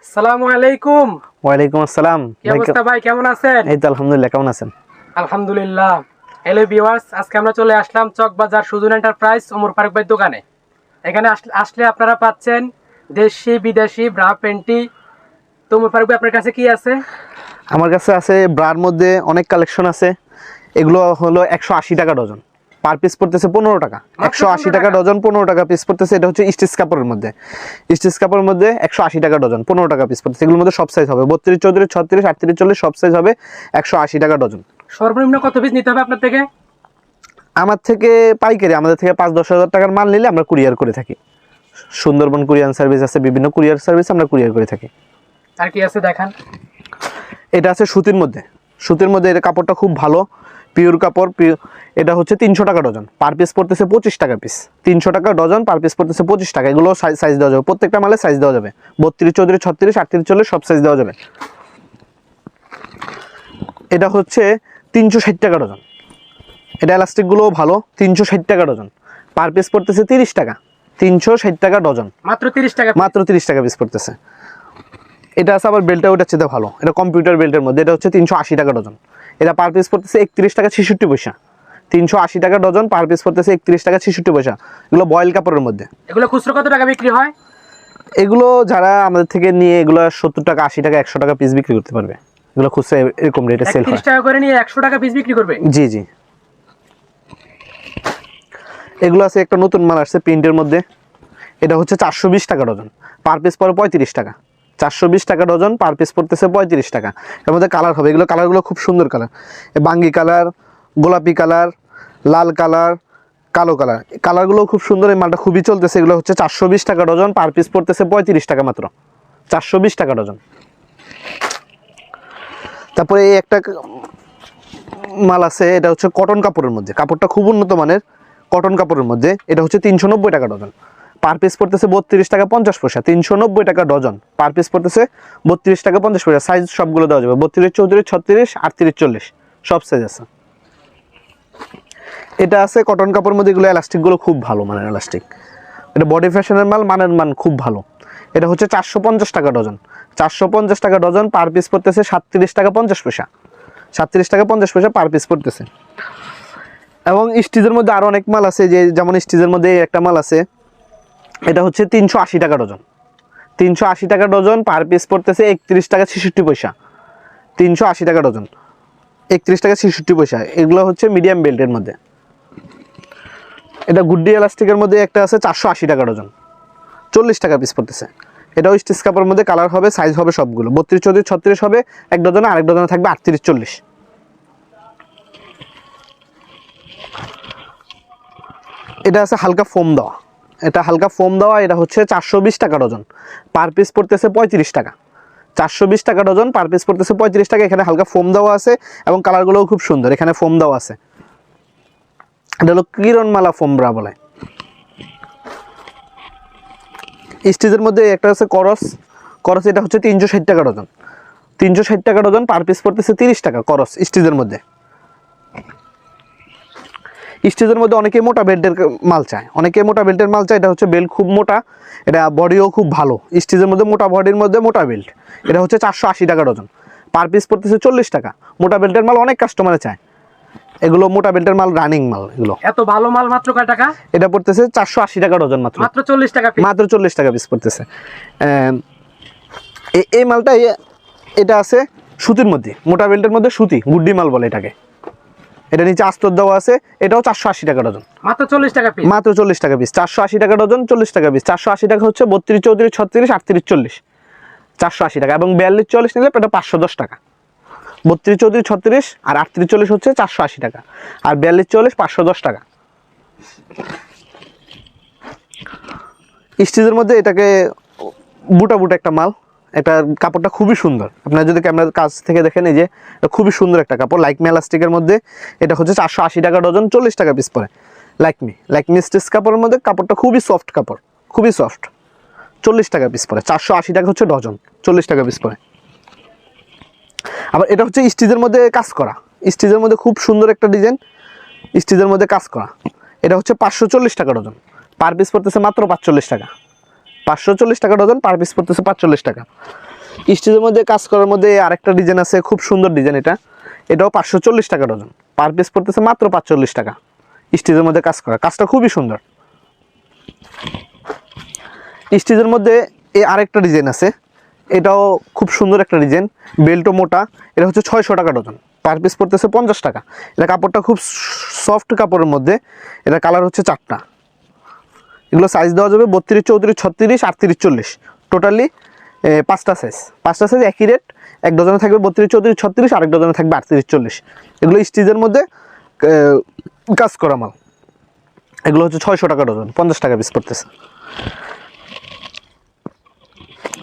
আসসালামু আলাইকুম। ওয়ালাইকুম আসসালাম। কি অবস্থা ভাই, কেমন আছেন? এই তো আলহামদুলিল্লাহ, কেমন আছেন? আলহামদুলিল্লাহ। হ্যালো ভিউয়ার্স, আজকে আমরা চলে আসলাম চকবাজার সুজন এন্টারপ্রাইজ ওমর ফারুক ভাই দোকানে। এখানে আসলে আপনারা পাচ্ছেন দেশি বিদেশি ব্রা প্যান্টি। তো ওমর ফারুক ভাই, আপনার কাছে কি আছে? আমার কাছে আছে ব্রার মধ্যে অনেক কালেকশন আছে। এগুলো হলো 180 টাকা ডজন, পার পিস পড়তেছে 15 টাকা। 180 টাকা ডজন, 15 টাকা পিস পড়তেছে। এটা হচ্ছে স্টিচ কাপড়ের মধ্যে, স্টিচ কাপড়ের মধ্যে 180 টাকা ডজন, 15 টাকা পিস পড়তেছে। এগুলোর মধ্যে সব সাইজ হবে, 32, 34, 36, 38, 40 সব সাইজ হবে। 180 টাকা ডজন। সর্বনিম্ন কত পিস নিতে হবে আপনার থেকে? আমার থেকে পাইকারি, আমাদের থেকে 5-10 হাজার টাকার মাল নিলে আমরা কুরিয়ার করে থাকি। সুন্দরবন কুরিয়ার সার্ভিস আছে, বিভিন্ন কুরিয়ার সার্ভিস আমরা কুরিয়ার করে থাকি। আর কি আছে দেখান। এটা আছে সুতির মধ্যে, সুতির মধ্যে এটা কাপড়টা খুব ভালো, পিওর কাপড়। এটা হচ্ছে 300 টাকা ডজন, পার পিস পড়তেছে 25 টাকা পিস। 300 টাকা ডজন, পার পিস পড়তেছে 25 টাকা। এগুলো সাইজ দেওয়া যাবে, প্রত্যেকটা মালে সাইজ দেওয়া যাবে। 32, 34, 36, 38, 40 সব সাইজ দেওয়া যাবে। এটা হচ্ছে 360 টাকা ডজন। এটা এলাস্টিকগুলোও ভালো, 360 টাকা ডজন, পার পিস পড়তেছে 30 টাকা। 360 টাকা ডজন, মাত্র 30 টাকা। মাত্র 30 টাকা পিস পড়তেছে। এটা আছে আবার বেল্টটা, ওটার চেয়ে ভালো। এটা কম্পিউটার বেল্টের মধ্যে, এটা হচ্ছে 380 টাকা ডজন। এটা পার পিস পড়তেছে 31 টাকা 66 পয়সা। 380 টাকা ডজন, পার পিস পড়তেছে 31 টাকা 66 পয়সা। এগুলো বয়েল কাপড়ের মধ্যে। এগুলো খুচরো কত টাকা বিক্রি হয়? এগুলো যারা আমাদের থেকে নিয়ে এগুলো 70 টাকা, 80 টাকা, 100 টাকা পিস বিক্রি করতে পারবে। এগুলো খুচরা এরকম রেটে সেল হয়। 30 টাকা করে নিয়ে 100 টাকা পিস বিক্রি করবে? জি জি। এগুলো আছে, একটা নতুন মাল আসছে প্রিন্টের মধ্যে। এটা হচ্ছে 420 টাকা ডজন, পার পিস পড়ে 35 টাকা। 420 টাকা ডজন, পার পিস পড়তেছে 35 টাকা। এর মধ্যে কালার হবে, এগুলো কালারগুলো খুব সুন্দর কালার। বাঙ্গি কালার, গোলাপি কালার, লাল কালার, কালো কালার। কালারগুলো খুব সুন্দর। এই মালটা খুবই চলতেছে। এগুলো হচ্ছে 420 টাকা ডজন, পার পিস পড়তেছে 35 টাকা মাত্র। 420 টাকা ডজন। তারপরে এই একটা মাল আছে, এটা হচ্ছে কটন কাপড়ের মধ্যে। কাপড়টা খুব উন্নত মানের কটন কাপড়ের মধ্যে। এটা হচ্ছে 390 টাকা ডজন, পার পিস পড়তেছে 32 টাকা 50 পয়সা। 390 টাকা ডজন, পার পিস পড়তেছে 32 টাকা 50 পয়সা। সাইজ সবগুলো দেওয়া যাবে, 32, 34, 36, 38, 40 সব সাইজ আছে। এটা আছে কটন কাপড়ের মধ্যে। এগুলো এলাস্টিকগুলো খুব ভালো মানের এলাস্টিক। এটা বডি ফ্যাশনের মাল, মানের মান খুব ভালো। এটা হচ্ছে 450 টাকা ডজন, 450 টাকা ডজন, পার পিস পড়তেছে 37 টাকা 50 পয়সা। 37 টাকা 50 পয়সা পার পিস পড়তেছে। এবং স্টিচের মধ্যে আরও অনেক মাল আছে, যেমন স্টিচের মধ্যে একটা মাল আছে, এটা হচ্ছে 380 টাকা ডজন। 380 টাকা ডজন, পার পিস পড়তেছে 31 টাকা 66 পয়সা। 380 টাকা ডজন, 31 টাকা 66 পয়সা। এগুলো হচ্ছে মিডিয়াম বেল্টের মধ্যে। এটা গুড্ডি এলাস্টিকের মধ্যে একটা আছে 480 টাকা ডজন, 40 টাকা পিস পড়তেছে। এটাও স্টিচ কাপড়ের মধ্যে, কালার হবে, সাইজ হবে সবগুলো। 32, 34, 36 হবে এক ডজনে, আরেক ডজনে থাকবে 38, 40। এটা আছে হালকা ফোম দেওয়া, এটা হালকা ফোম দেওয়া। এটা হচ্ছে 420 টাকা ডজন, পার পিস পড়তেছে 35 টাকা। 420 টাকা ডজন, পার পিস পড়তেছে 35 টাকা। এখানে হালকা ফোম দেওয়া আছে এবং কালারগুলোও খুব সুন্দর। এখানে ফোম দেওয়া আছে, এটা হলো কিরণমালা ফোম ব্রা বলে। স্টিচের মধ্যে একটা আছে করস, করস। এটা হচ্ছে 360 টাকা ডজন, 360 টাকা ডজন, পার পিস পড়তেছে 30 টাকা। করস স্টিচের মধ্যে। স্টিচের মধ্যে অনেকে মোটা বেল্টের মাল চায়, অনেকে মোটা বেল্টের মাল চায়। এটা হচ্ছে বেল্ট খুব মোটা, এটা বডিও খুব ভালো। স্টিচের মধ্যে মোটা বডির মধ্যে মোটা বেল্ট। এটা হচ্ছে 480 টাকা ডজন, পার পিস পড়তেছে 40 টাকা। মোটা বেল্টের মাল অনেক কাস্টমারে চায়। এগুলো মোটা বেল্টের মাল, রানিং মাল এগুলো। এত ভালো মাল মাত্র কয় টাকা? এটা পড়তেছে 480 টাকা ডজন, মাত্র 40 টাকা পিস। মাত্র 40 টাকা পিস পড়তেছে। এই মালটা, এটা আছে সুতির মধ্যে, মোটা বেল্টের মধ্যে সুতি, গুড্ডি মাল বলে এটাকে। এটা নিচে আস্তর দেওয়া আছে। এটাও 480 টাকা ডজন, মাত্র 40 টাকা পিস। মাত্র 40 টাকা পিস। 480 টাকা ডজন, 40 টাকা পিস। 480 টাকা হচ্ছে 32, 34, 36, 38, 40 480 টাকা। এবং 42, 44 নিলে এটা 510 টাকা। 32, 34, 36 আর 38, 40 হচ্ছে 480 টাকা। আর 42, 44 510 টাকা। স্টিচের মধ্যে এটাকে বুটা বুটা একটা মাল। এটা কাপড়টা খুবই সুন্দর। আপনারা যদি ক্যামেরার কাছ থেকে দেখেন, এই যে খুবই সুন্দর একটা কাপড়, লাইকমি এলাস্টিকের মধ্যে। এটা হচ্ছে 480 টাকা ডজন, 40 টাকা পিস পড়ে। লাইকমি স্টিচ কাপড়ের মধ্যে, কাপড়টা খুবই সফট কাপড়, খুবই সফট। 40 টাকা পিস পড়ে। 480 টাকা হচ্ছে ডজন, 40 টাকা পিস পড়ে। আবার এটা হচ্ছে স্টিচের মধ্যে কাজ করা, স্টিচের মধ্যে খুব সুন্দর একটা ডিজাইন, স্টিচের মধ্যে কাজ করা। এটা হচ্ছে 540 টাকা ডজন, পার পিস পড়তেছে মাত্র 45 টাকা। 540 টাকা ডজন, পার পিস পড়তেছে 45 টাকা। স্টিচের মধ্যে কাজ করার মধ্যে আরেকটা ডিজাইন আছে, খুব সুন্দর ডিজাইন। এটাও 540 টাকা ডজন, পার পিস পড়তেছে মাত্র 45 টাকা। স্টিচের মধ্যে কাজ করা, কাজটা খুবই সুন্দর। স্টিচের মধ্যে এই আরেকটা ডিজাইন আছে, এটাও খুব সুন্দর একটা ডিজাইন, বেল্টও মোটা। এটা হচ্ছে 600 টাকা ডজন, পার পিস পড়তেছে 50 টাকা। এটা কাপড়টা খুব সফট কাপড়ের মধ্যে। এটা কালার হচ্ছে 4টা। এগুলো সাইজ দেওয়া যাবে 32, 34, 36, 38, 40, টোটালি 5টা সাইজ। 5টা সাইজ একই রেট, এক ডজনে থাকবে 32, 34, 36, আরেক ডজনে থাকবে 38, 40। এগুলো স্টিচের মধ্যে কাজ করা মাল। এগুলো হচ্ছে 600 টাকা ডজন, 50 টাকা পিস পড়তেছে।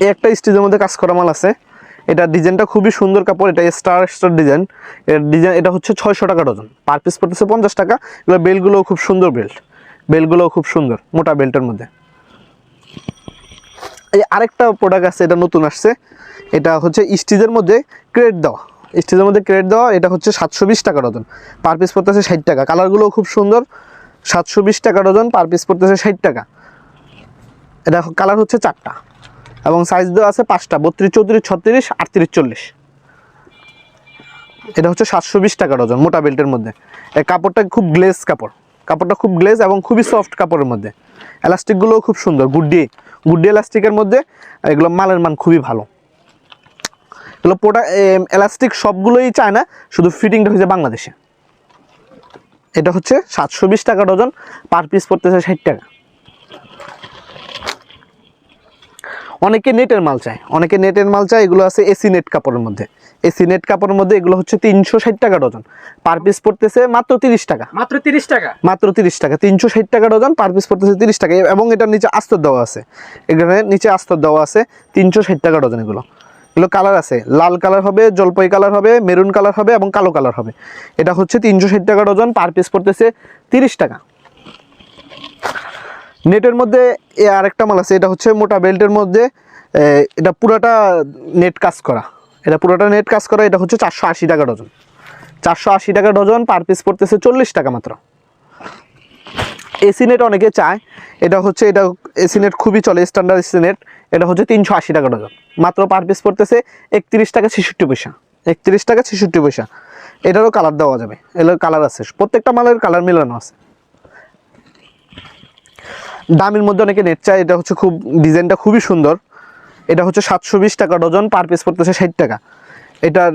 এই একটা স্টিচের মধ্যে কাজ করা মাল আছে, এটা ডিজাইনটা খুবই সুন্দর কাপড়। এটা স্টার ডিজাইন। এটা হচ্ছে 600 টাকা ডজন, পার পিস পড়তেছে 50 টাকা। এগুলো বেল্টগুলোও খুব সুন্দর, বেল্টগুলোও খুব সুন্দর, মোটা বেল্টের মধ্যে। এই আরেকটা প্রোডাক্ট আছে, এটা নতুন আসছে। এটা হচ্ছে স্টিচের মধ্যে ক্রেড দেওয়া, স্টিচের মধ্যে ক্রেড দেওয়া। এটা হচ্ছে 720 টাকা ডজন, পার পিস পড়তেছে 60 টাকা। কালারগুলোও খুব সুন্দর। 720 টাকা ডজন, পার পিস পড়তেছে 60 টাকা। এটা কালার হচ্ছে 4টা এবং সাইজ দেওয়া আছে 5টা, 32, 34, 36, 38, 40। এটা হচ্ছে 720 টাকা ডজন, মোটা বেল্টের মধ্যে। এই কাপড়টা খুব গ্লেজ কাপড়, কাপড়টা খুব গ্লেজ এবং খুবই সফট কাপড়ের মধ্যে। এলাস্টিকগুলোও খুব সুন্দর, গুড্ডি এলাস্টিকের মধ্যে। এগুলো মালের মান খুবই ভালো। এগুলো এলাস্টিক সবগুলোই চায় না, শুধু ফিটিংটা হয়েছে বাংলাদেশে। এটা হচ্ছে 720 টাকা ডজন, পার পিস পড়তেছে 60 টাকা। অনেকে নেটের মাল চায়, এগুলো আছে এসি নেট কাপড়ের মধ্যে। এসি নেট কাপড়ের মধ্যে এগুলো হচ্ছে 360 টাকা ডজন, পার পিস পড়তেছে মাত্র 30 টাকা। মাত্র 30 টাকা, মাত্র 30 টাকা। 360 টাকা ডজন, পার পিস পড়তেছে 30 টাকা। এবং এটার নিচে আস্তর দেওয়া আছে, এখানে নিচে আস্তর দেওয়া আছে। 360 টাকা ডজন। এগুলো কালার আছে, লাল কালার হবে, জলপাই কালার হবে, মেরুন কালার হবে এবং কালো কালার হবে। এটা হচ্ছে 360 টাকা ডজন, পার পিস পড়তেছে 30 টাকা। নেটের মধ্যে আরেকটা মাল আছে, এটা হচ্ছে মোটা বেল্টের মধ্যে। এটা পুরাটা নেট কাজ করা, এটা হচ্ছে 480 টাকা ডজন, 480 টাকা ডজন, পার পিস পড়তেছে 40 টাকা মাত্র। এসি নেট অনেকে চায়, এটা এসি নেট খুবই চলে, স্ট্যান্ডার্ড এসি নেট। এটা হচ্ছে 380 টাকা ডজন, মাত্র পার পিস পড়তেছে 31 টাকা 66 পয়সা, 31 টাকা 66 পয়সা। এটারও কালার দেওয়া যাবে, এগুলোর কালার আছে, প্রত্যেকটা মালের কালার মিলানো আছে। দামের মধ্যে অনেকে নেট চায়। এটা হচ্ছে ডিজাইনটা খুবই সুন্দর। এটা হচ্ছে 720 টাকা ডজন, পার পিস পড়তেছে 60 টাকা। এটার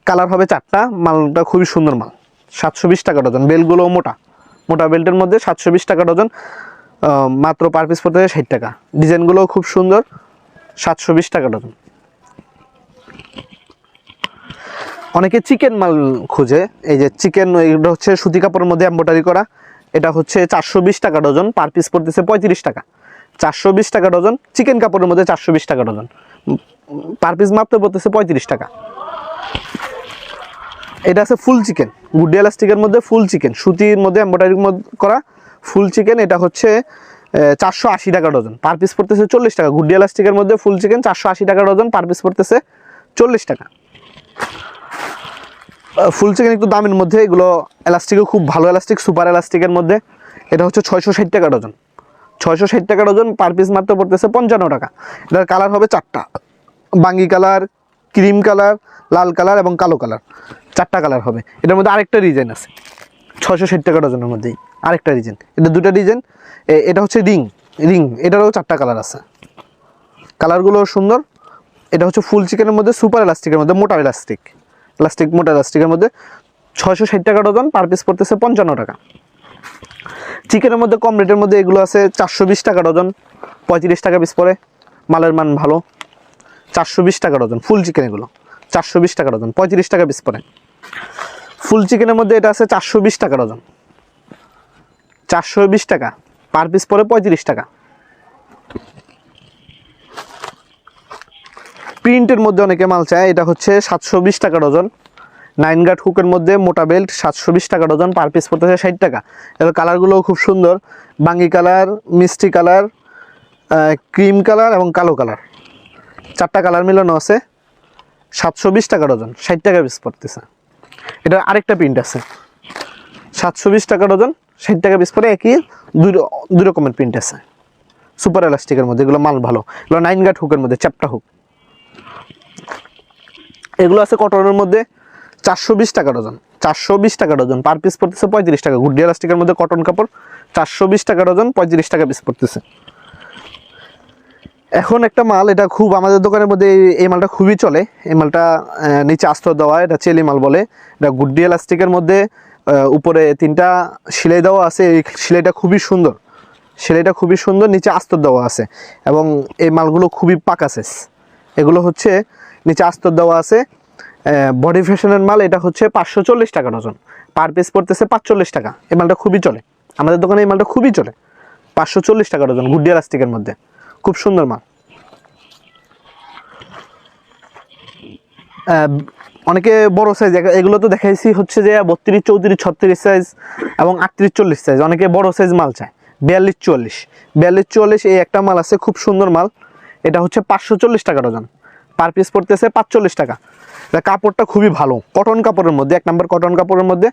কালার হবে 4টা। মালটা খুবই সুন্দর মাল, 720 টাকা ডজন। বেলগুলো মোটা বেল্টের মধ্যে 720 টাকা ডজন, মাত্র পার পিস পড়তেছে 60 টাকা। ডিজাইনগুলোও খুব সুন্দর, 720 টাকা ডজন। অনেকে চিকেন মাল খুঁজে, এই যে চিকেন, এটা হচ্ছে সুতি কাপড়ের মধ্যে এমব্রয়ডারি করা। এটা হচ্ছে 420 টাকা ডজন, পার পিস পড়তেছে 35 টাকা। 420 টাকা ডজন, চিকেন কাপড়ের মধ্যে 420 টাকা ডজন, পার পিস মাত্র পড়তেছে 35 টাকা। এটা আছে ফুল চিকেন, গুড্ডি এলাস্টিকের মধ্যে ফুল চিকেন, সুতির মধ্যে এমব্রয়ডারি করা ফুল চিকেন। এটা হচ্ছে 480 টাকা ডজন, পার পিস পড়তেছে 40 টাকা। গুড্ডি এলাস্টিকের মধ্যে ফুল চিকেন 480 টাকা ডজন, পার পিস পড়তেছে 40 টাকা। ফুল চিকেন একটু দামের মধ্যে, এগুলো এলাস্টিকও খুব ভালো এলাস্টিক, সুপার এলাস্টিকের মধ্যে। এটা হচ্ছে 660 টাকা ডজন, 660 টাকা ডজন, পার পিস মাত্র পড়তেছে 55 টাকা। এটার কালার হবে 4টা, বাঙ্গি কালার, ক্রিম কালার, লাল কালার এবং কালো কালার, 4টা কালার হবে। এটার মধ্যে আরেকটা ডিজাইন আছে 660 টাকা ডজনের মধ্যেই, আরেকটা ডিজাইন। এটা দুটা ডিজাইন। এটা হচ্ছে রিং, এটারও 4টা কালার আছে, কালারগুলো সুন্দর। এটা হচ্ছে ফুল চিকেনের মধ্যে, সুপার এলাস্টিকের মধ্যে, মোটা মোটা এলাস্টিকের মধ্যে 660 টাকা ডজন, পার পিস পড়তেছে 55 টাকা। চিকেনের মধ্যে কম রেটের মধ্যে এগুলো আছে 420 টাকা ডজন, 35 টাকা পিস পড়ে, মালের মান ভালো। 420 টাকা ডজন ফুল চিকেন, এগুলো 420 টাকা ডজন, 35 টাকা পিস পড়ে। ফুল চিকেনের মধ্যে এটা আছে 420 টাকা ডজন, 420 টাকা, পার পিস পড়ে 35 টাকা। প্রিন্টের মধ্যে অনেকে মাল চায়, এটা হচ্ছে 720 টাকা ডজন, 9 গার্ড হুকের মধ্যে মোটা বেল্ট, 720 টাকা ডজন, পার পিস পড়তেছে 60 টাকা। এর কালারগুলোও খুব সুন্দর, বাঙ্গি কালার, মিষ্টি কালার, ক্রিম কালার এবং কালো কালার, 4টা কালার মিলানো আছে। 720 টাকা ডজন, 60 টাকা পিস পড়তেছে। এটার আরেকটা প্রিন্ট আছে, 720 টাকা ডজন, 60 টাকা পিস পড়ে। একই দুই রকমের প্রিন্ট আছে, সুপার এলাস্টিকের মধ্যে। এগুলো মাল ভালো, এগুলো 9 গার্ড হুকের মধ্যে, চ্যাপটা হুক। এগুলো আছে কটনের মধ্যে 420 টাকা ডজন, 420 টাকা ডজন, পার পিস পড়তেছে 35 টাকা। গুড্ডি এলাস্টিকের মধ্যে কটন কাপড় 420 টাকা ডজন, 35 টাকা পিস পড়তেছে। এখন একটা মাল, এটা খুব আমাদের দোকানের মধ্যে এই মালটা খুবই চলে। এই মালটা নিচে আস্তর দেওয়া, এটা চেলি মাল বলে। এটা গুড্ডি এলাস্টিকের মধ্যে উপরে 3টা সেলাই দেওয়া আছে। এই সেলাইটা খুবই সুন্দর, সেলাইটা খুবই সুন্দর, নিচে আস্তর দেওয়া আছে এবং এই মালগুলো খুবই পাকা সাইজ। এগুলো হচ্ছে নিচে আস্তর দেওয়া আছে, বডি ফ্যাশনের মাল। এটা হচ্ছে 540 টাকা ডজন, পার পিস পড়তেছে 45 টাকা। এই মালটা খুবই চলে আমাদের দোকানে, এই মালটা খুবই চলে। 540 টাকা ডজন গুড্ডি এলাস্টিকের মধ্যে, খুব সুন্দর মাল। অনেকে বড় সাইজ, এগুলো তো দেখাইছি হচ্ছে যে 32, 34, 36 সাইজ এবং 38, 40 সাইজ। অনেকে বড় সাইজ মাল চায়, 42, 44, 42, 44 এই একটা মাল আছে, খুব সুন্দর মাল। এটা হচ্ছে 540 টাকা ডজন, পার পিস পড়তেছে 45 টাকা। এটা কাপড়টা খুবই ভালো, কটন কাপড়ের মধ্যে, 1 নম্বর কটন কাপড়ের মধ্যে।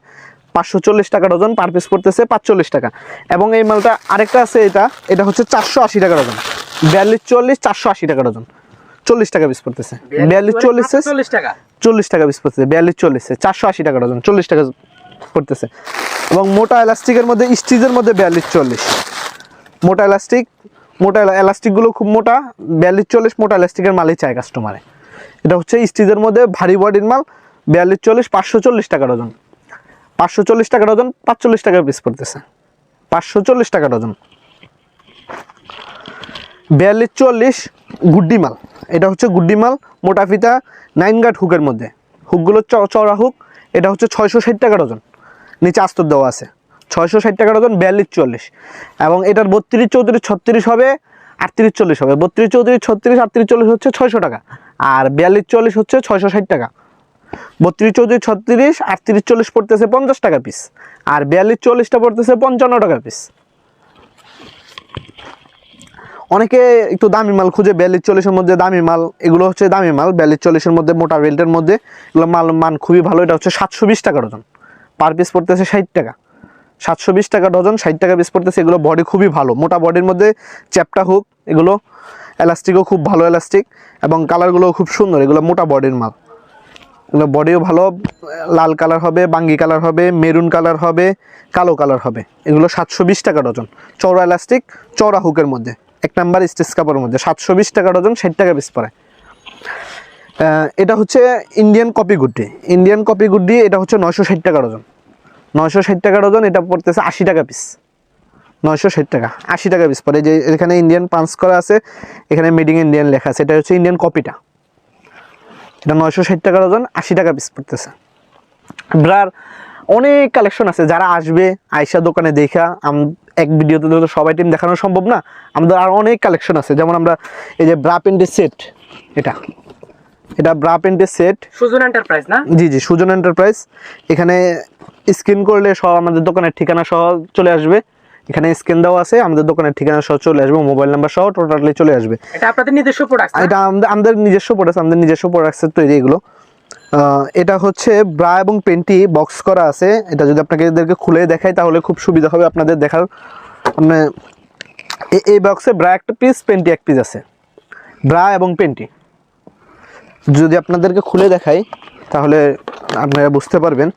540 টাকা ডজন, পার পিস পড়তেছে 45 টাকা। এবং এই মালটা আরেকটা আছে, এটা হচ্ছে 480 টাকা ডজন, 42, 44, 480 টাকা ডজন, 40 টাকা পিস পড়তেছে। 42, 44, 40 টাকা, 40 টাকা পিস পড়তেছে। 42, 44, 480 টাকা ডজন, 40 টাকা পড়তেছে। এবং মোটা এলাস্টিকের মধ্যে, স্টিচের মধ্যে 42, 40 মোটা এলাস্টিক, মোটা এলাস্টিকগুলো খুব মোটা। 42, 40 মোটা এলাস্টিকের মালই চায় কাস্টমারে। এটা হচ্ছে স্টিচের মধ্যে ভারী বডির মাল, 42, 40, 540 টাকা ডজন, 540 টাকা ডজন, 45 টাকা পিস পড়তেছে। 540 টাকা ডজন। 42, 40 গুড্ডি মাল। এটা হচ্ছে গুড্ডি মাল, মোটা ফিতা 9 গাট হুকের মধ্যে, হুকগুলো চওড়া হুক। এটা হচ্ছে 660 টাকা ডজন, নিচে আস্তর দেওয়া আছে। 660 টাকা ডজন, 42, 40। এবং এটার 32, 34, 36 হবে, 38, 40 হবে। 32, 34, 36, 38, 40 হচ্ছে 600 টাকা, আর 42, 40 হচ্ছে 660 টাকা। 32, 34, 36, 38, 40 পড়তেছে 50 টাকা পিস, আর 42, 40টা পড়তেছে 55 টাকা পিস। অনেকে একটু দামি মাল খুঁজে, 42, 40-এর মধ্যে দামি মাল, এগুলো হচ্ছে দামি মাল। 42, 40-এর মধ্যে মোটা বেল্টের মধ্যে এগুলো মাল মান খুবই ভালো। এটা হচ্ছে 720 টাকা ডজন, পার পিস পড়তেছে 60 টাকা। 720 টাকা ডজন, 60 টাকা পিস পড়তেছে। এগুলো বডি খুবই ভালো, মোটা বডির মধ্যে চ্যাপটা হুক। এগুলো এলাস্টিকও খুব ভালো এলাস্টিক, এবং কালারগুলোও খুব সুন্দর। এগুলো মোটা বডির মাল, এগুলো বডিও ভালো। লাল কালার হবে, বাঙ্গি কালার হবে, মেরুন কালার হবে, কালো কালার হবে। এগুলো 720 টাকা ডজন, চওড়া এলাস্টিক, চওড়া হুকের মধ্যে, 1 নাম্বার স্টিচ কাপড়ের মধ্যে। 720 টাকা ডজন, 60 টাকা পিস পড়ে। এটা হচ্ছে ইন্ডিয়ান কপি গুড্ডি, ইন্ডিয়ান কপি গুড্ডি। এটা হচ্ছে 960 টাকা ডজন, 960 টাকা ডজন। এটা পড়তেছে 80 টাকা পিস, 960 টাকা, 80 টাকা পিস পড়ে। যে এখানে ইন্ডিয়ান পাঞ্চ করা আছে, এখানে মেডিং ইন্ডিয়ান লেখা আছে। এটা হচ্ছে ইন্ডিয়ান কপিটা। এটা 960 টাকা ডজন, 80 টাকা পিস পড়তেছে। ব্রার অনেক কালেকশন আছে, যারা আসবে আয়শা দোকানে দেখা, এক ভিডিওতে তো সবাই টিম দেখানো সম্ভব না। আমাদের আর অনেক কালেকশন আছে, যেমন আমরা এই যে ব্রা প্যান্টের সেট, এটা ব্রা প্যান্টের সেট, সুজন এন্টারপ্রাইজ না? জি জি, সুজন এন্টারপ্রাইজ। এখানে স্ক্রিন করলে সব আমাদের দোকানের ঠিকানা সহ চলে আসবে। এখানে স্ক্রিন দেওয়া আছে, আমাদের দোকানের ঠিকানা সহ চলে আসবে, মোবাইল নাম্বার সহ টোটালি চলে আসবে। এটা আপনাদের নিজস্ব প্রোডাক্ট? এটা আমাদের নিজস্ব প্রোডাক্ট, আমাদের নিজস্ব প্রোডাক্টের তৈরি এগুলো। এটা হচ্ছে ব্রা এবং পেন্টি বক্স করা আছে। এটা যদি আপনাকে এদেরকে খুলে দেখাই তাহলে খুব সুবিধা হবে আপনাদের দেখার। মানে এই বক্সে ব্রা একটা পিস, পেন্টি এক পিস আছে, ব্রা এবং পেন্টি। যদি আপনাদেরকে খুলে দেখাই তাহলে আপনারা বুঝতে পারবেন।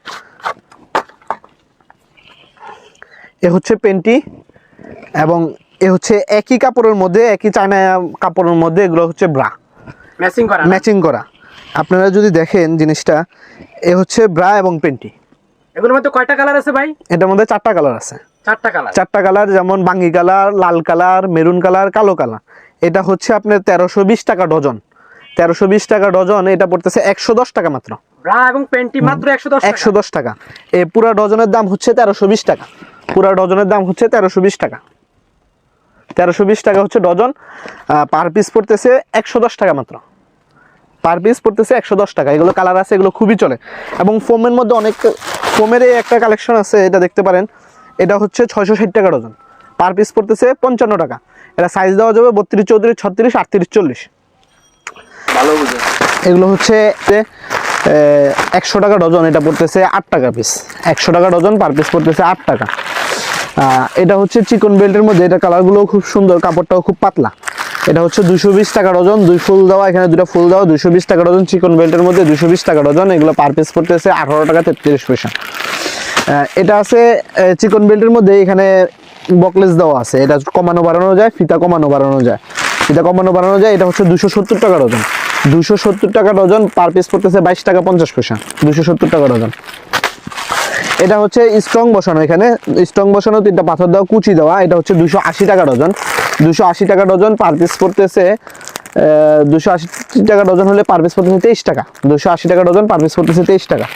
এ হচ্ছে পেন্টি, এবং এ হচ্ছে একই কাপড়ের মধ্যে, একই চায়না কাপড়ের মধ্যে, এগুলো হচ্ছে ব্রা ম্যাচিং করা। আপনারা যদি দেখেন জিনিসটা, এ হচ্ছে ব্রা এবং পেন্টি। এগুলোর মধ্যে কয়টা কালার আছে ভাই? এটার মধ্যে 4টা কালার আছে। 4টা কালার? 4টা কালার, যেমন বাঙ্গি কালার, লাল কালার, মেরুন কালার, কালো কালার। এটা হচ্ছে আপনার 1320 টাকা ডজন, 1320 টাকা ডজন। এটা পড়তেছে 110 টাকা মাত্র। ব্রা এবং পেন্টি মাত্র 110 টাকা? 110 টাকা। এই পুরো ডজনের দাম হচ্ছে 1320 টাকা, পুরো ডজনের দাম হচ্ছে 1320 টাকা। 1320 টাকা হচ্ছে ডজন। পার পিস পড়তেছে 110 টাকা মাত্র, পার পিস পড়তেছে 110 টাকা। এগুলো কালার আছে, এগুলো খুবই চলে। এবং ফোমের মধ্যে অনেক, ফোমের একটা কালেকশন আছে, এটা দেখতে পারেন। এটা হচ্ছে 660 টাকা ডজন, পার পিস পড়তেছে 55 টাকা। এটা সাইজ দেওয়া যাবে 32, 34, 36, 38, 40। ভালো বুঝে। এগুলো হচ্ছে 100 টাকা ডজন, এটা পড়তেছে 8 টাকা পিস। 100 টাকা ডজন, পার পিস পড়তেছে 8 টাকা। এটা হচ্ছে চিকন বেল্টের মধ্যে, এটা কালারগুলো খুব সুন্দর, কাপড়টাও খুব পাতলা। এটা হচ্ছে 220 টাকা ডজন, 2 ফুল দেওয়া, এখানে 2টা ফুল দেওয়া, 220 টাকা ডজন। চিকন বেল্টের মধ্যে 220 টাকা ডজন, এগুলো পার পিস পড়তেছে 18 টাকা 33 পয়সা। এটা আছে চিকন বেল্টের মধ্যে, এখানে বকলেস দেওয়া আছে, এটা কমানো বাড়ানো যায়, ফিতা কমানো বাড়ানো যায়, ফিতা কমানো বাড়ানো যায়। এটা হচ্ছে 270 টাকা ডজন, 270 টাকা ডজন, পার পিস পড়তেছে 22 টাকা 50 পয়সা, 270 টাকা ডজন। এটা হচ্ছে স্ট্রং বসানো, এখানে স্ট্রং বসানো, 3টা পাথর দেওয়া, কুচি দেওয়া। এটা হচ্ছে 280 টাকা ডজন, 280 টাকা ডজন, পার পিস পড়তেছে 280 টাকা ডজন হলে পার পিস পড়তেছে 23 টাকা, 280 টাকা ডজন, পার পিস পড়তেছে 23 টাকা।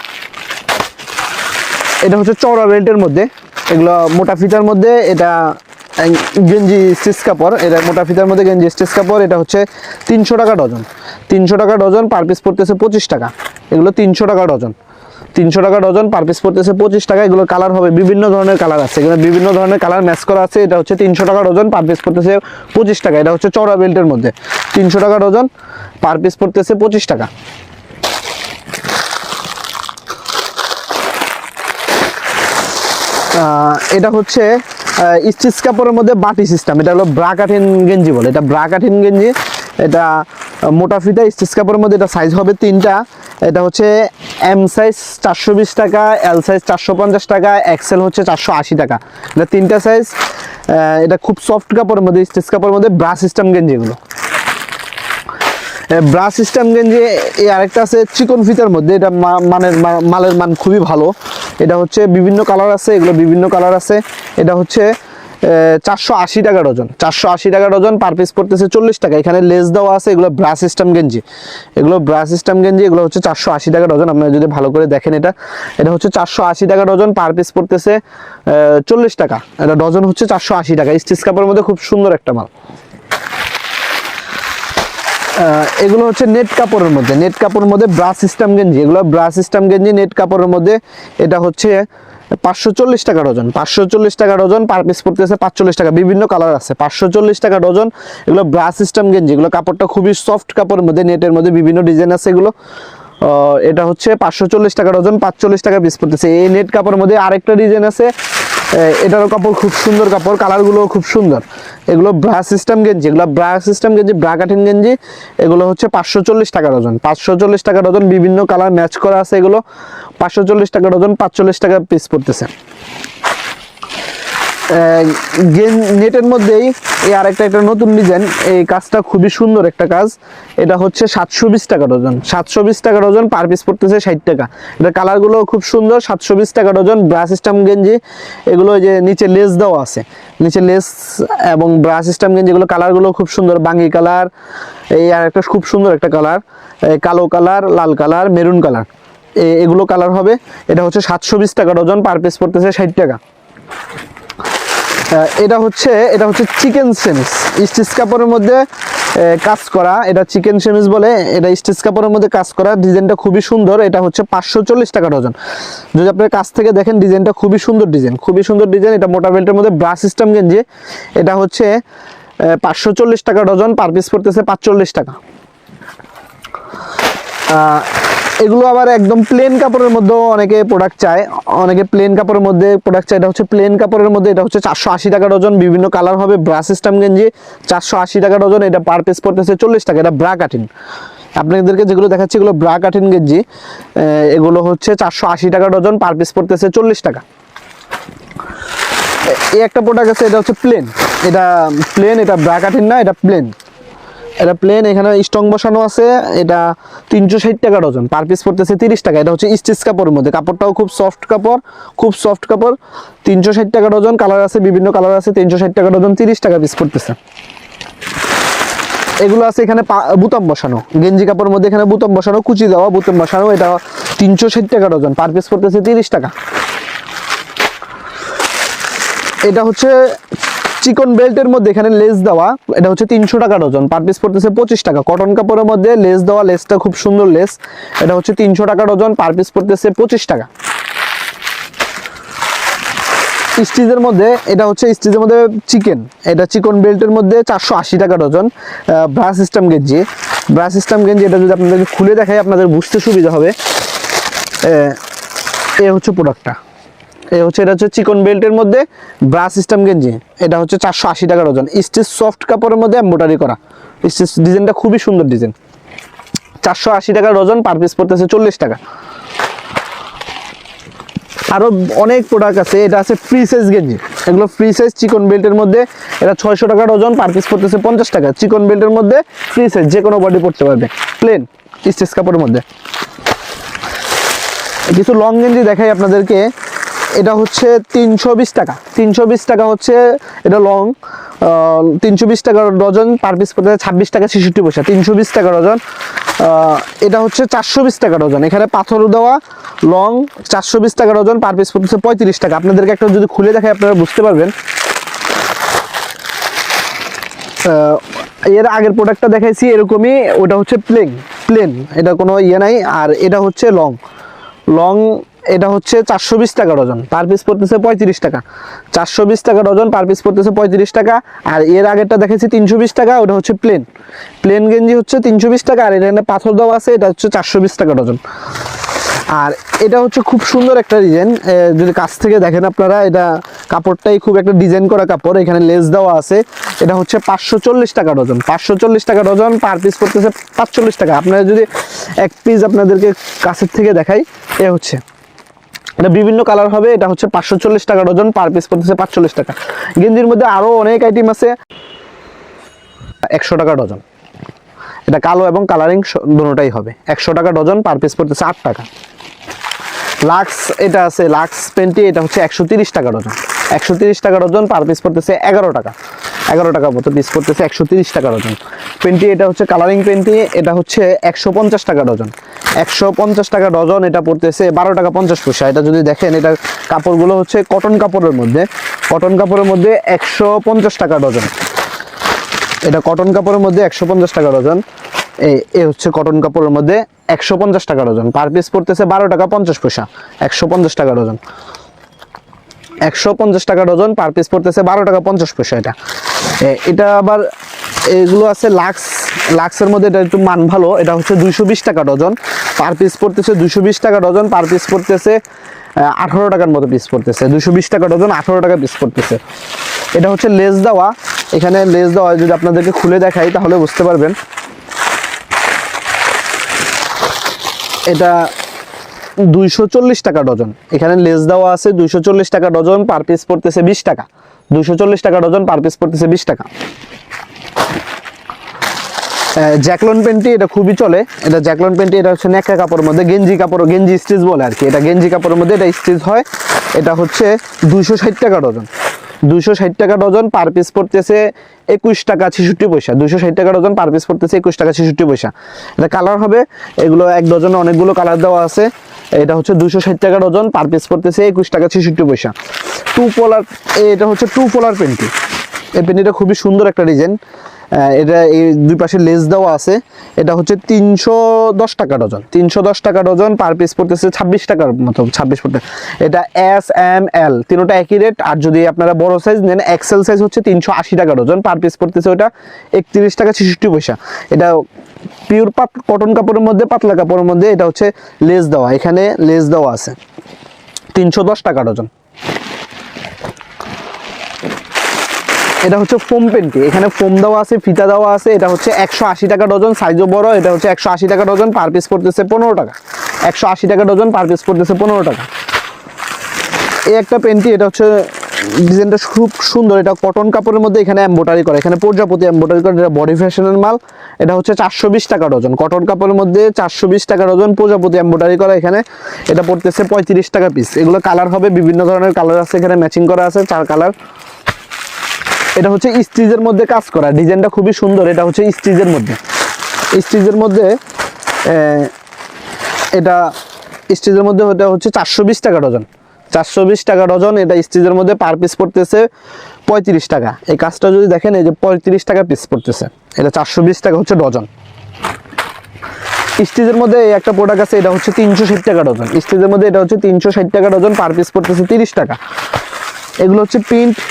এটা হচ্ছে চওড়া বেল্টের মধ্যে, এগুলো মোটা ফিতার মধ্যে, এটা গেঞ্জি স্টিচ কাপড়, এটা মোটা ফিতার মধ্যে গেঞ্জি স্টিচ কাপড়। এটা হচ্ছে 300 টাকা ডজন, 300 টাকা ডজন, পার পিস পড়তেছে 25 টাকা। এগুলো 300 টাকা ডজন, 300 টাকা ডজন, পার পিস পড়তেছে 25 টাকা। এগুলো কালার হবে, বিভিন্ন ধরনের কালার আছে, এখানে বিভিন্ন ধরনের কালার ম্যাচ করা আছে। এটা হচ্ছে 300 টাকা ডজন, পার পিস পড়তেছে 25 টাকা। এটা হচ্ছে চওড়া বেল্টের মধ্যে 300 টাকা ডজন, পার পিস পড়তেছে 25 টাকা। এটা হচ্ছে স্টিচ কাপড়ের মধ্যে বাটি সিস্টেম, এটা হলো ব্রা কাটিং গেঞ্জি বলে, এটা ব্রা কাটিং গেঞ্জি। এটা মোটা ফিতা স্টিচ কাপড়ের মধ্যে, এটা সাইজ হবে 3টা। এটা হচ্ছে এম সাইজ 420 টাকা, এল সাইজ 450 টাকা, এক্সেল হচ্ছে 480 টাকা। এটা 3টা সাইজ। এটা খুব সফট কাপড়ের মধ্যে, স্টিচ কাপড়ের মধ্যে ব্রা সিস্টেম গেঞ্জি এগুলো। ব্রা সিস্টেম গেঞ্জি এই আরেকটা আছে চিকন ফিতার মধ্যে, এটা মালের মান খুবই ভালো। এটা হচ্ছে বিভিন্ন কালার আছে, এগুলো বিভিন্ন কালার আছে। এটা হচ্ছে 480 টাকা ডজন, 480 টাকা ডজন, পার পিস পড়তেছে 40 টাকা। এখানে লেস দেওয়া আছে, এগুলো ব্রা সিস্টেম গেঞ্জি, এগুলো ব্রা সিস্টেম গেঞ্জি। এগুলো হচ্ছে 480 টাকা ডজন, আপনারা যদি ভালো করে দেখেন। এটা হচ্ছে 480 টাকা ডজন, পার পিস পড়তেছে 40 টাকা। এটা ডজন হচ্ছে 480 টাকা। স্টিচ কাপড়ের মধ্যে খুব সুন্দর একটা মাল। এগুলো হচ্ছে নেট কাপড়ের মধ্যে, নেট কাপড়ের মধ্যে ব্রা সিস্টেম গেঞ্জি, এগুলো ব্রা সিস্টেম গেঞ্জি নেট কাপড়ের মধ্যে। এটা হচ্ছে 540 টাকা ডজন, 540 টাকা ডজন, পার পিস পড়তেছে 45 টাকা। বিভিন্ন কালার আছে, 540 টাকা ডজন। এগুলো ব্রা সিস্টেম গেঞ্জি, এগুলো কাপড়টা খুবই সফট কাপড়ের মধ্যে, নেটের মধ্যে বিভিন্ন ডিজাইন আছে এগুলো। এটা হচ্ছে 540 টাকা ডজন, 45 টাকা পিস পড়তেছে। এই নেট কাপড়ের মধ্যে আরেকটা ডিজাইন আছে, এটারও কাপড় খুব সুন্দর, কাপড় কালারগুলো খুব সুন্দর। এগুলো ব্রা সিস্টেম গেঞ্জি, এগুলো ব্রা সিস্টেম গেঞ্জি, ব্রা কাটিং গেঞ্জি। এগুলো হচ্ছে 540 টাকা ডজন, 540 টাকা ডজন, বিভিন্ন কালার ম্যাচ করা আছে এগুলো। 540 টাকা ডজন, 45 টাকা পিস পড়তেছে। নেটের মধ্যেই এই আরেকটা একটা নতুন ডিজাইন, এই কাজটা খুবই সুন্দর একটা কাজ। এটা হচ্ছে 720 টাকা ডজন, 720 টাকা ডজন, পার পিস পড়তেছে 60 টাকা। এটা কালারগুলো খুব সুন্দর, 720 টাকা ডজন। ব্রা সিস্টেম গেঞ্জি, এগুলো যে নিচে লেস দেওয়া আছে, নিচে লেস এবং ব্রা সিস্টেম গেঞ্জি, এগুলো কালারগুলো খুব সুন্দর, বাঙ্গি কালার, এই আরেকটা খুব সুন্দর একটা কালার, কালো কালার, লাল কালার, মেরুন কালার, এগুলো কালার হবে। এটা হচ্ছে 720 টাকা ডজন, পার পিস পড়তেছে 60 টাকা। এটা হচ্ছে চিকেন সেমিস, স্টিচ কাপড়ের মধ্যে কাজ করা, এটা চিকেন সেমিস বলে। এটা স্টিচ কাপড়ের মধ্যে কাজ করা, ডিজাইনটা খুবই সুন্দর। এটা হচ্ছে 540 টাকা ডজন। যদি আপনার কাছ থেকে দেখেন, ডিজাইনটা খুবই সুন্দর ডিজাইন, খুবই সুন্দর ডিজাইন। এটা মোটা বেল্টের মধ্যে ব্রা সিস্টেম গেঞ্জি। এটা হচ্ছে 540 টাকা ডজন, পার পিস পড়তেছে 45 টাকা। এগুলো আবার একদম প্লেন কাপড়ের মধ্যেও অনেকে প্রোডাক্ট চায়, অনেকে প্লেন কাপড়ের মধ্যে প্রোডাক্ট চায়। এটা হচ্ছে প্লেন কাপড়ের মধ্যে, এটা হচ্ছে 480 টাকা ডজন, বিভিন্ন কালার হবে। ব্রা সিস্টেম গেঞ্জি 480 টাকা ডজন, এটা পার পিস পড়তেছে 40 টাকা। এটা ব্রা কাটিং, আপনাদেরকে যেগুলো দেখাচ্ছি এগুলো ব্রা কাটিং গেঞ্জি। এগুলো হচ্ছে 480 টাকা ডজন, পার পিস পড়তেছে 40 টাকা। এই একটা প্রোডাক্ট আছে, এটা হচ্ছে প্লেন, এটা প্লেন, এটা ব্রা কাটিং না, এটা প্লেন, এটা প্লেন। এখানে স্ট্রং বসানো আছে। এটা 360 টাকা ডজন, পার পিস পড়তেছে 30 টাকা। এটা হচ্ছে স্টিচ কাপড়ের মধ্যে, কাপড়টাও খুব সফট কাপড়, খুব সফট কাপড়। 360 টাকা ডজন, কালার আছে, বিভিন্ন কালার আছে। 360 টাকা ডজন, 30 টাকা পিস পড়তেছে। এগুলো আছে এখানে বুতাম বসানো, গেঞ্জি কাপড়ের মধ্যে এখানে বুতাম বসানো, কুচি দেওয়া বুতাম বসানো। এটা 360 টাকা ডজন, পার পিস পড়তেছে 30 টাকা। এটা হচ্ছে চিকন বেল্টের মধ্যে এখানে লেস দেওয়া, এটা হচ্ছে 300 টাকা ডজন, পার পিস পড়তেছে 25 টাকা। কটন কাপড়ের মধ্যে লেস দেওয়া, লেসটা খুব সুন্দর লেস। এটা হচ্ছে 300 টাকা ডজন, পার পিস পড়তেছে 25 টাকা। স্টিচের মধ্যে, এটা হচ্ছে স্টিচের মধ্যে চিকেন, এটা চিকন বেল্টের মধ্যে 480 টাকা ডজন। ব্রা সিস্টেম গেঞ্জি, ব্রা সিস্টেম গেঞ্জি। এটা যদি আপনাদেরকে খুলে দেখাই আপনাদের বুঝতে সুবিধা হবে। এ হচ্ছে প্রোডাক্টটা, এটা হচ্ছে চিকন বেল্টের মধ্যে ব্রা সিস্টেম গেঞ্জি। এটা হচ্ছে 480 টাকা ডজন। স্টিচ সফট কাপড়ের মধ্যে এমব্রয়ডারি করা, ডিজাইনটা খুবই সুন্দর ডিজাইন। 480 টাকা ডজন, পার পিস পড়তেছে 40 টাকা। আরো অনেক প্রোডাক্ট আছে। এটা আছে ফ্রি সাইজ গেঞ্জি, এগুলো ফ্রি সাইজ চিকন বেল্টের মধ্যে, এটা 600 টাকা ডজন, পার পিস পড়তেছে 50 টাকা। চিকন বেল্টের মধ্যে ফ্রি সাইজ, যে কোনো বডি পড়তে পারবে, প্লেন স্টিচ কাপড়ের মধ্যে। কিছু লং গেঞ্জি দেখাই আপনাদেরকে। এটা হচ্ছে 320 টাকা, 320 টাকা হচ্ছে এটা লং, 320 টাকা ডজন, পার পিস পড়তে 26 টাকা 66 পয়সা। 320 টাকা ডজন। এটা হচ্ছে 420 টাকা ডজন, এখানে পাথর দেওয়া লং, 420 টাকা ডজন, পার পিস পড়তেছে 35 টাকা। আপনাদেরকে একটা যদি খুলে দেখাই আপনারা বুঝতে পারবেন। এর আগের প্রোডাক্টটা দেখাইছি এরকমই, ওটা হচ্ছে প্লেন, এটা কোনো ইয়ে নাই। আর এটা হচ্ছে লং, এটা হচ্ছে 420 টাকা ডজন, পার পিস পড়তেছে 35 টাকা। 420 টাকা ডজন, পার পিস পড়তেছে 35 টাকা। আর এর আগেরটা দেখেছি 320 টাকা, ওটা হচ্ছে প্লেন গেঞ্জি হচ্ছে 320 টাকা। আর এখানে পাথর দেওয়া আছে, এটা হচ্ছে 420 টাকা ডজন। আর এটা হচ্ছে খুব সুন্দর একটা ডিজাইন, যদি কাছ থেকে দেখেন আপনারা, এটা কাপড়টাই খুব একটা ডিজাইন করা কাপড়, এখানে লেস দেওয়া আছে। এটা হচ্ছে 540 টাকা ডজন, 540 টাকা ডজন, পার পিস পড়তেছে 45 টাকা। আপনারা যদি এক পিস আপনাদেরকে কাছের থেকে দেখাই, এ হচ্ছে এটা বিভিন্ন কালার হবে। এটা হচ্ছে 540 টাকা ডজন, পার পিস পড়তেছে 45 টাকা। গেঞ্জির মধ্যে আরো অনেক আইটেম আছে। 100 টাকা ডজন, এটা কালো এবং কালারিং দুটোটাই হবে। 100 টাকা ডজন, পার পিস পড়তেছে 8 টাকা। লাক্স, এটা আছে লাক্স পেন্টি, এটা হচ্ছে 130 টাকা ডজন, 130 টাকা ডজন, পার পিস পড়তেছে 11 টাকা। 11 টাকা মতো পিস পড়তেছে, 130 টাকা ডজন। পেন্টি এটা হচ্ছে কালারিং পেন্টি, এটা হচ্ছে 150 টাকা ডজন, 150 টাকা ডজন, এটা পড়তেছে 12 টাকা 50 পয়সা। এটা যদি দেখেন, এটা কাপড়গুলো হচ্ছে কটন কাপড়ের মধ্যে, 150 টাকা ডজন। এটা কটন কাপড়ের মধ্যে 150 টাকা ডজন। এই হচ্ছে কটন কাপড়ের মধ্যে 150 টাকা ডজন, পার পিস পড়তেছে 12 টাকা 50 পয়সা। 150 টাকা ডজন, 150 টাকা ডজন, পার পিস পড়তেছে 12 টাকা 50 পয়সা। এটা আবার এগুলো আছে লাক্সের মধ্যে, এটা একটু মান ভালো। এটা হচ্ছে 220 টাকা ডজন, পার পিস পড়তেছে 220 টাকা ডজন, পার পিস পড়তেছে 18 টাকার মতো পিস পড়তেছে। 220 টাকা ডজন, 18 টাকা পিস পড়তেছে। এটা হচ্ছে লেস দেওয়া, এখানে লেস দেওয়া, যদি আপনাদেরকে খুলে দেখাই তাহলে বুঝতে পারবেন। এটা 240 টাকা ডজন, এখানে লেস দেওয়া আছে। 240 টাকা ডজন, পার পিস পড়তেছে 20 টাকা। 240 টাকা ডজন, পার পিস পড়তেছে 20 টাকা। জ্যাকলন পেন্টি, এটা খুবই চলে। এটা জ্যাকলন পেন্টি, এটা হচ্ছে নেকড়া কাপড়ের মধ্যে, গেঞ্জি কাপড়, গেঞ্জি স্টিচ বলে আর কি। এটা গেঞ্জি কাপড়ের মধ্যে এটা স্টিচ হয়। এটা হচ্ছে 260 টাকা ডজন, 260 টাকা ডজন, পার পিস পড়তেছে 21 টাকা 66 পয়সা। 260 টাকা ডজন, পার পিস পড়তেছে 21 টাকা 66 পয়সা। এটা কালার হবে, এগুলো এক ডজনে অনেকগুলো কালার দেওয়া আছে। এটা হচ্ছে 260 টাকা ডজন, পার পিস পড়তেছে 21 টাকা 66 পয়সা। এটা হচ্ছে টু পোলার পেন্টি। এই পেন্টিটা খুবই সুন্দর একটা ডিজাইন। এটা এই দুই পাশে লেস দেওয়া আছে। এটা হচ্ছে 310 টাকা ডজন, 310 টাকা ডজন, পার পিস পড়তেছে 26 টাকার মতো, 26 পড়তে। এটা এস এম এল তিনোটা একই রেট। আর যদি আপনারা বড় সাইজ নেন, এক্সেল সাইজ হচ্ছে 380 টাকা ডজন, পার পিস পড়তেছে ওটা 31 টাকা 66 পয়সা। এটা পিওর কটন কাপড়ের মধ্যে, পাতলা কাপড়ের মধ্যে। এটা হচ্ছে লেস দেওয়া, এখানে লেস দেওয়া আছে। 310 টাকা ডজন। এটা হচ্ছে ফোম পেন্টি, এখানে ফোম দেওয়া আছে, ফিতা দেওয়া আছে। এটা হচ্ছে 180 টাকা ডজন, সাইজও বড়। এটা হচ্ছে 180 টাকা ডজন, পার পিস পড়তেছে 15 টাকা। 180 টাকা ডজন, পার পিস পড়তেছে 15 টাকা। এই একটা পেন্টি, এটা হচ্ছে ডিজাইনটা খুব সুন্দর। এটা কটন কাপড়ের মধ্যে, এখানে এমব্রয়ডারি করা, এখানে প্রজাপতি এমব্রয়ডারি করা। এটা বডি ফ্যাশনের মাল। এটা হচ্ছে 420 টাকা ডজন, কটন কাপড়ের মধ্যে 420 টাকা ডজন, প্রজাপতি এমব্রয়ডারি করা। এখানে এটা পড়তেছে 35 টাকা পিস। এগুলো কালার হবে, বিভিন্ন ধরনের কালার আছে, এখানে ম্যাচিং করা আছে 4 কালার। এটা হচ্ছে স্টিচের মধ্যে কাজ করা, ডিজাইনটা খুবই সুন্দর। এটা হচ্ছে স্টিচের মধ্যে, স্টিচের মধ্যে এটা স্টিচের মধ্যে এটা হচ্ছে 420 টাকা ডজন, 420 টাকা ডজন। এটা স্টিচের মধ্যে, পার পিস পড়তেছে 35 টাকা। এই কাজটা যদি দেখেন, এই যে 35 টাকা পিস পড়তেছে। এটা 420 টাকা হচ্ছে ডজন। স্টিচের মধ্যে এই একটা প্রোডাক্ট আছে, এটা হচ্ছে 360 টাকা ডজন। স্টিচের মধ্যে এটা হচ্ছে 360 টাকা ডজন, পার পিস পড়তেছে 30 টাকা। এগুলো হচ্ছে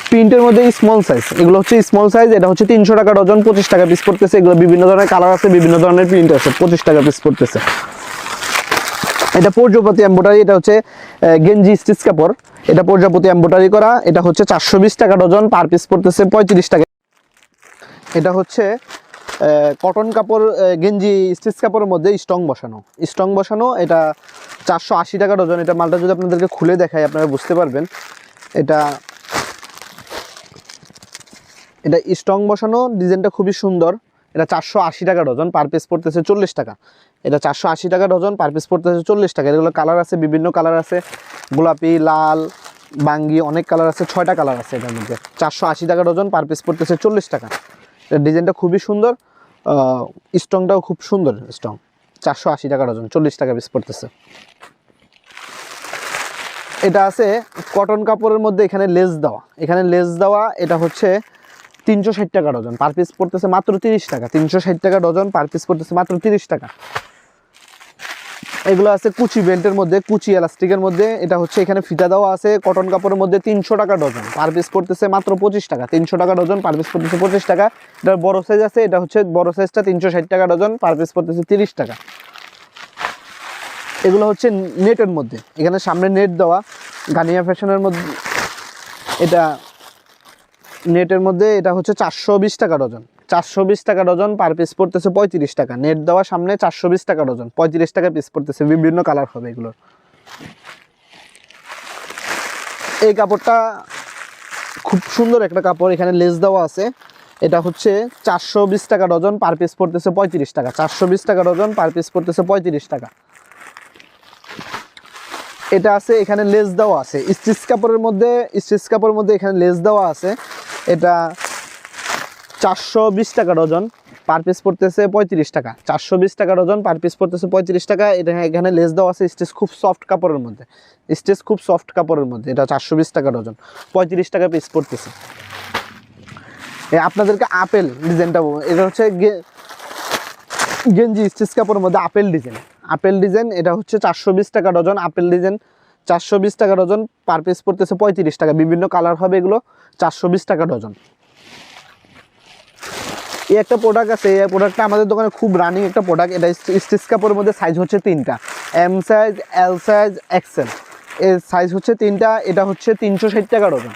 প্রিন্টের মধ্যে স্মল সাইজ, এগুলো হচ্ছে স্মল সাইজ। এটা হচ্ছে 300 টাকা ডজন, 25 টাকা পিস পড়তেছে। এগুলো বিভিন্ন ধরনের কালার আছে, বিভিন্ন ধরনের প্রিন্ট আছে, 25 টাকা পিস পড়তেছে। এটা প্রজাপতি এমব্রয়ডারি, এটা হচ্ছে গেঞ্জি স্টিচ কাপড়। এটা প্রজাপতি এমব্রয়ডারি করা। এটা হচ্ছে 420 টাকা ডজন, পার পিস পড়তেছে 35 টাকা। এটা হচ্ছে কটন কাপড় গেঞ্জি স্টিচ কাপড়ের মধ্যে স্ট্রং বসানো, এটা 480 টাকা ডজন। এটা মালটা যদি আপনাদেরকে খুলে দেখাই আপনারা বুঝতে পারবেন। এটা স্ট্রং বসানো, ডিজাইনটা খুবই সুন্দর। এটা 480 টাকা ডজন, পার পিস পড়তেছে 40 টাকা। এটা 480 টাকা ডজন, পার পিস পড়তেছে 40 টাকা। এগুলো কালার আছে, বিভিন্ন কালার আছে, গোলাপি, লাল, বাঙ্গি, অনেক কালার আছে, 6টা কালার আছে এটার মধ্যে। 480 টাকা ডজন, পার পিস পড়তেছে 40 টাকা। এটা ডিজাইনটা খুবই সুন্দর, স্ট্রংটাও খুব সুন্দর স্ট্রং। 480 টাকা ডজন, 40 টাকা পিস পড়তেছে। এটা আছে কটন কাপড়ের মধ্যে, এখানে লেস দেওয়া। এটা হচ্ছে 360 টাকা ডজন, পার পিস পড়তেছে মাত্র 30 টাকা। 360 টাকা ডজন, পার পিস পড়তেছে মাত্র 30 টাকা। এগুলো আছে কুচি বেল্টের মধ্যে, কুচি এলাস্টিকের মধ্যে। এটা হচ্ছে এখানে ফিতা দেওয়া আছে, কটন কাপড়ের মধ্যে 300 টাকা ডজন, পার পিস পড়তেছে মাত্র 25 টাকা। 300 টাকা ডজন, পার পিস পড়তেছে 25 টাকা। এটার বড় সাইজ আছে, এটা হচ্ছে বড় সাইজটা 360 টাকা ডজন, পার পিস পড়তেছে 30 টাকা। এগুলো হচ্ছে নেটের মধ্যে, এখানে সামনে নেট দেওয়া, গানিয়া ফ্যাশনের মধ্যে। এটা নেটের মধ্যে, এটা হচ্ছে 420 টাকা ডজন। 420 টাকা ডজন, পার পিস পড়তেছে 35 টাকা। নেট দেওয়া সামনে 420 টাকা ডজন, 35 টাকা পিস পড়তেছে। বিভিন্ন কালার হবে এগুলোর। এই কাপড়টা খুব সুন্দর একটা কাপড়, এখানে লেস দেওয়া আছে। এটা হচ্ছে 420 টাকা ডজন, পার পিস পড়তেছে 35 টাকা। 420 টাকা ডজন, পার পিস পড়তেছে 35 টাকা। এটা আছে, এখানে লেস দেওয়া আছে, স্টিচ কাপড়ের মধ্যে এখানে লেস দেওয়া আছে। এটা 420 টাকা ডজন, পার পিস পড়তেছে 35 টাকা। 420 টাকা ডজন, পার পিস পড়তেছে 35 টাকা। এটা এখানে লেস দেওয়া আছে, স্টিচ খুব সফট কাপড়ের মধ্যে, এটা 420 টাকা ডজন, 35 টাকা পিস পড়তেছে। আপনাদেরকে আপেল ডিজাইনটা, এটা হচ্ছে গেঞ্জি স্টিচ কাপড়ের মধ্যে আপেল ডিজাইন। এটা হচ্ছে 420 টাকা ডজন, আপেল ডিজাইন 420 টাকা ডজন, পার পিস পড়তেছে 35 টাকা। বিভিন্ন কালার হবে এগুলো, 420 টাকা ডজন। এই একটা প্রোডাক্ট আছে, এই প্রোডাক্টটা আমাদের দোকানে খুব রানিং একটা প্রোডাক্ট। এটা স্টিচ কাপড়ের মধ্যে সাইজ হচ্ছে 3টা, M size, L size, XL. এর সাইজ হচ্ছে 3টা। এটা হচ্ছে 360 টাকা ডজন।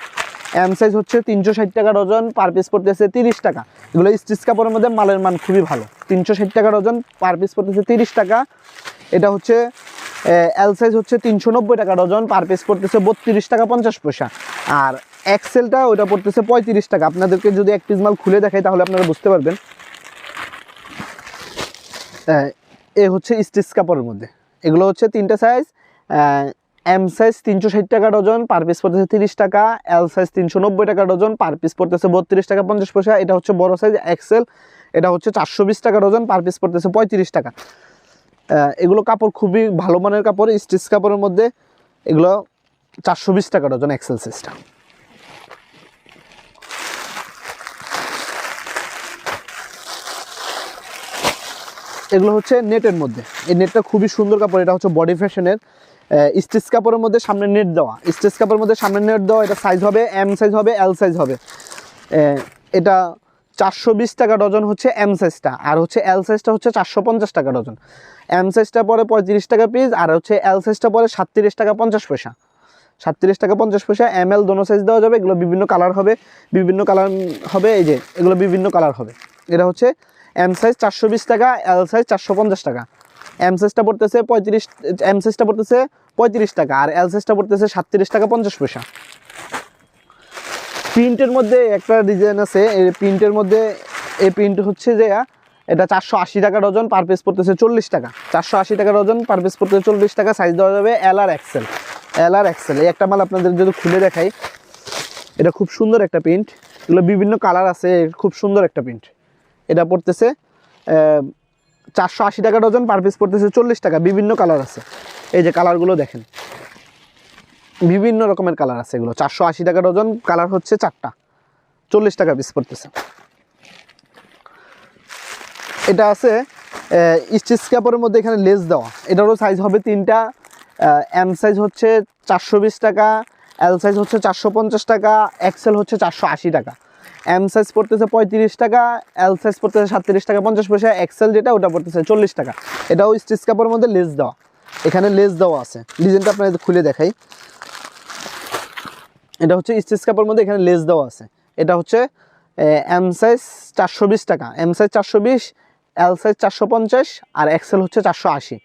এম সাইজ হচ্ছে 360 টাকা ডজন, পার পিস পড়তেছে 30 টাকা। এগুলো স্টিচ কাপড়ের মধ্যে মালের মান খুবই ভালো। 360 টাকা ডজন, পার পিস পড়তেছে 30 টাকা। এটা হচ্ছে এল সাইজ হচ্ছে 390 টাকা ডজন, পার পিস পড়তেছে 32 টাকা 50 পয়সা। আর এক্সেলটা ওইটা পড়তেছে 35 টাকা। আপনাদেরকে যদি এক পিস মাল খুলে দেখাই তাহলে আপনারা বুঝতে পারবেন। এ হচ্ছে স্টিচ কাপড়ের মধ্যে, এগুলো হচ্ছে 3টা সাইজ। এম সাইজ 360 টাকা ডজন, পার পিস পড়তেছে 30 টাকা। এল সাইজ 390 টাকা ডজন, পার পিস পড়তেছে 32 টাকা 50 পয়সা। এটা হচ্ছে বড় সাইজ এক্সেল, এটা হচ্ছে 420 টাকা ডজন, পার পিস পড়তেছে 35 টাকা। এগুলো কাপড় খুবই ভালো মানের কাপড়, স্টিচ কাপড়ের মধ্যে। এগুলো 420 টাকা ডজন এক্সেল সাইজটা। এগুলো হচ্ছে নেটের মধ্যে, এই নেটটা খুবই সুন্দর কাপড়। এটা হচ্ছে বডি ফ্যাশনের স্টিচ কাপড়ের মধ্যে সামনে নেট দেওয়া, এটা সাইজ হবে এম সাইজ হবে, এল সাইজ হবে। এটা 420 টাকা ডজন হচ্ছে এম সাইজটা, আর হচ্ছে এল সাইজটা হচ্ছে 450 টাকা ডজন। এম সাইজটা পরে 35 টাকা পিস, আর হচ্ছে এল সাইজটা পরে 37 টাকা 50 পয়সা। 37 টাকা 50 পয়সা। এম এল দোনো সাইজ দেওয়া যাবে। এগুলো বিভিন্ন কালার হবে, এই যে এগুলো বিভিন্ন কালার হবে। এটা হচ্ছে এম সাইজ 420 টাকা, এল সাইজ 450 টাকা। এম সাইজটা পড়তেছে 35 টাকা, আর এল সাইজটা পড়তেছে 37 টাকা 50 পয়সা। প্রিন্টের মধ্যে একটা ডিজাইন আছে, এই প্রিন্টের মধ্যে এই প্রিন্ট হচ্ছে যে এটা 480 টাকা ডজন, পার পিস পড়তেছে 40 টাকা। 480 টাকা ডজন, পার পিস পড়তেছে 40 টাকা। সাইজ দেওয়া যাবে এল আর এক্সেল। এই একটা মাল আপনাদের যদি খুলে দেখাই, এটা খুব সুন্দর একটা প্রিন্ট। এগুলো বিভিন্ন কালার আছে, খুব সুন্দর একটা প্রিন্ট। এটা পড়তেছে 480 টাকা ডজন, পার পিস পড়তেছে 40 টাকা। বিভিন্ন কালার আছে, এই যে কালারগুলো দেখেন, বিভিন্ন রকমের কালার আছে। এগুলো 480 টাকা ডজন, কালার হচ্ছে 4টা, 40 টাকা পিস পড়তেছে। এটা আছে স্টিচ কাপড়ের মধ্যে, এখানে লেস দেওয়া। এটারও সাইজ হবে 3টা। এম সাইজ হচ্ছে 420 টাকা, এল সাইজ হচ্ছে 450 টাকা, এক্সেল হচ্ছে 480 টাকা। এম সাইজ পড়তেছে 35 টাকা, এল সাইজ পড়তেছে 37 টাকা 50 পয়সা। এক্সেল যেটা ওটা পড়তেছে 40 টাকা। এটাও স্টিচ কাপড়ের মধ্যে লেস দেওয়া, এখানে লেস দেওয়া আছে। ডিজাইনটা আপনাদের খুলে দেখাই। এটা হচ্ছে স্টিচ কাপড়ের মধ্যে এখানে লেস দেওয়া আছে। এটা হচ্ছে এম সাইজ 420 টাকা, এম সাইজ 420, এল সাইজ 450 আর এক্সেল হচ্ছে 480।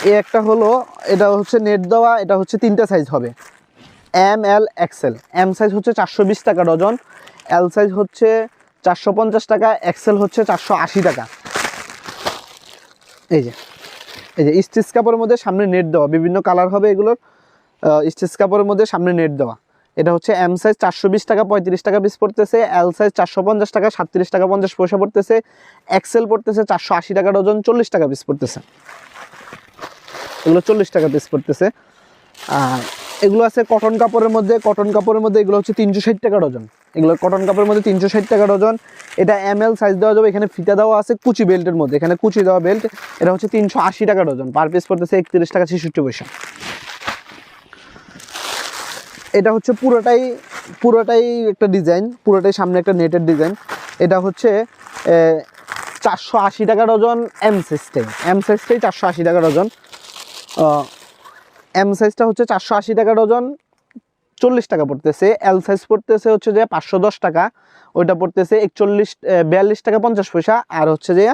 এই একটা হলো, এটা হচ্ছে নেট দেওয়া, এটা হচ্ছে 3টা সাইজ হবে, M L XL. M size হচ্ছে 420 টাকা ডজন, এল সাইজ হচ্ছে 450 টাকা, এক্সেল হচ্ছে 480 টাকা। এই যে স্টিচ কাপড়ের মধ্যে সামনে নেট দেওয়া, বিভিন্ন কালার হবে এগুলোর, স্টিচ কাপড়ের মধ্যে সামনে নেট দেওয়া। এটা হচ্ছে এম সাইজ 420 টাকা 35 টাকা পিস পড়তেছে, এল সাইজ 450 টাকা 37 টাকা 50 পয়সা পড়তেছে, এক্সেল পড়তেছে 480 টাকা ডজন, 40 টাকা পিস পড়তেছে। এগুলো 40 টাকা পিস পড়তেছে। আর এগুলো আছে কটন কাপড়ের মধ্যে, কটন কাপড়ের মধ্যে এগুলো হচ্ছে 360 টাকা ডজন। এগুলো কটন কাপড়ের মধ্যে 360 টাকা ডজন। এটা এম এল সাইজ দেওয়া যাবে, এখানে ফিতা দেওয়া আছে কুচি বেল্টের মধ্যে, এখানে কুচি দেওয়া বেল্ট। এটা হচ্ছে 380 টাকা ডজন, পার পিস পড়তেছে 31 টাকা 66 পয়সা। এটা হচ্ছে পুরোটাই একটা ডিজাইন, পুরোটাই সামনে একটা নেটের ডিজাইন। এটা হচ্ছে 480 টাকা ডজন, এম সাইজটাই 480 টাকা ডজন। এম সাইজটা হচ্ছে 480 টাকা ডজন, 40 টাকা পড়তেছে। এল সাইজ পড়তেছে হচ্ছে যে 510 টাকা, ওইটা পড়তেছে 42 টাকা 50 পয়সা। আর হচ্ছে যে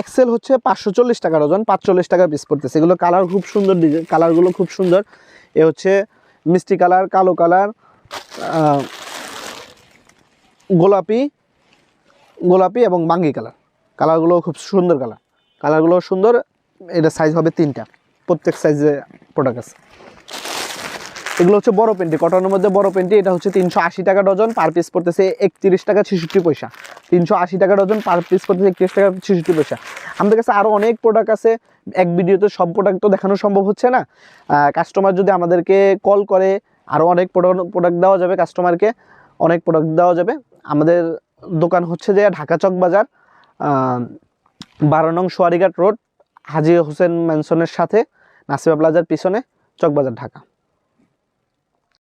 এক্সেল হচ্ছে 540 টাকা ডজন, 45 টাকা পিস পড়তেছে। এগুলো কালার খুব সুন্দর, ডিজাইন কালারগুলো খুব সুন্দর। এ হচ্ছে মিষ্টি কালার, কালো কালার, গোলাপি এবং বাঙ্গি কালার। কালারগুলো খুব সুন্দর, কালারগুলো সুন্দর। এটা সাইজ হবে 3টা, প্রত্যেক সাইজে প্রোডাক্ট আছে। এগুলো হচ্ছে বড় পেন্টি, কটনের মধ্যে বড় পেন্টি। এটা হচ্ছে 380 টাকা ডজন, পার পিস পড়তেছে 31 টাকা 66 পয়সা। 380 টাকা ডজন, পার পিস পড়তেছে 31 টাকা 66 পয়সা। আমাদের কাছে আরও অনেক প্রোডাক্ট আছে, এক ভিডিওতে সব প্রোডাক্ট তো দেখানো সম্ভব হচ্ছে না। কাস্টমার যদি আমাদেরকে কল করে আরও অনেক প্রোডাক্ট দেওয়া যাবে, কাস্টমারকে অনেক প্রোডাক্ট দেওয়া যাবে। আমাদের দোকান হচ্ছে যে ঢাকা চক বাজার, 12 নং সোয়ারিঘাট রোড, হাজী হোসেন ম্যানশনের সাথে, নাসিমা প্লাজার পিছনে, চকবাজার, ঢাকা।